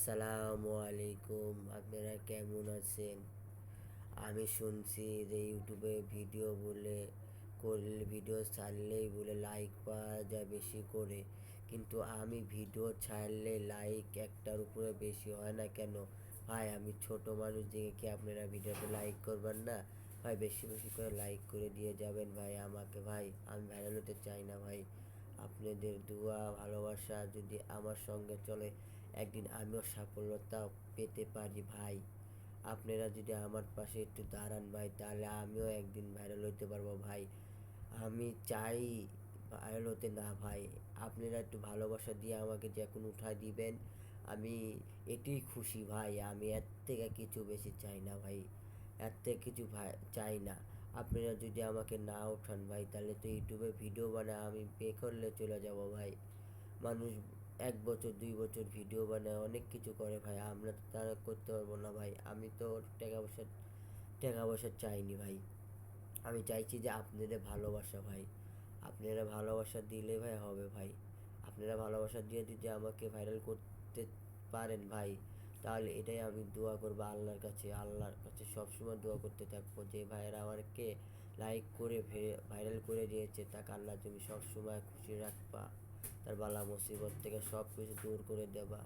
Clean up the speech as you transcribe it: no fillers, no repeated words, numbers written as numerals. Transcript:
আসসালামু আলাইকুম, আপনারা কেমন আছেন? আমি শুনছি যে ইউটিউবে ভিডিও ছাড়লেই বলে লাইক পাওয়া যায় বেশি করে, কিন্তু আমি ভিডিও ছাড়লে লাইক একটার উপরে বেশি হয় না কেন? ভাই আমি ছোট মানুষ দেখে কি আপনারা ভিডিওতে লাইক করবেন না? ভাই বেশি বেশি করে লাইক করে দিয়ে যাবেন ভাই আমাকে। ভাই আমি ভাইরাল হতে চাই না ভাই। আপনাদের দোয়া ভালোবাসা যদি আমার সঙ্গে চলে, একদিন আমিও সাফল্যতা পেতে পারি ভাই। আপনারা যদি আমার পাশে একটু দাঁড়ান ভাই, তাহলে আমিও একদিন ভাইরাল হতে পারবো ভাই। আমি চাই ভাইরাল হতে না ভাই, আপনারা একটু ভালোবাসা দিয়ে আমাকে যখন উঠায় দিবেন, আমি এটাই খুশি ভাই। আমি এর থেকে কিছু বেশি চাই না ভাই, এর থেকে কিছু ভাই চাই না। আপনারা যদি আমাকে না ওঠান ভাই, তাহলে তো ইউটিউবে ভিডিও বানায় আমি পে করলে চলে যাব ভাই। মানুষ 1 বছর 2 বছর ভিডিও বানায় অনেক কিছু করে ভাই, আমরা তো তারা করতে পারবো না ভাই। আমি তো টাকা পয়সা চাইনি ভাই, আমি চাইছি যে আপনাদের ভালোবাসা ভাই। আপনারা ভালোবাসা দিলে ভাই হবে ভাই। আপনারা ভালোবাসা দিয়ে যদি আমাকে ভাইরাল করতে পারেন ভাই, তাহলে এটাই আমি দোয়া করবো আল্লাহর কাছে সবসময় দোয়া করতে থাকবো যে ভাইয়েরা আমাকে লাইক করে ভাইরাল করে দিয়েছে, তাকে আল্লাহ তুমি সবসময় খুশি রাখবা, তার বালা মুসিবত থেকে সব কিছু দূর করে দেবা।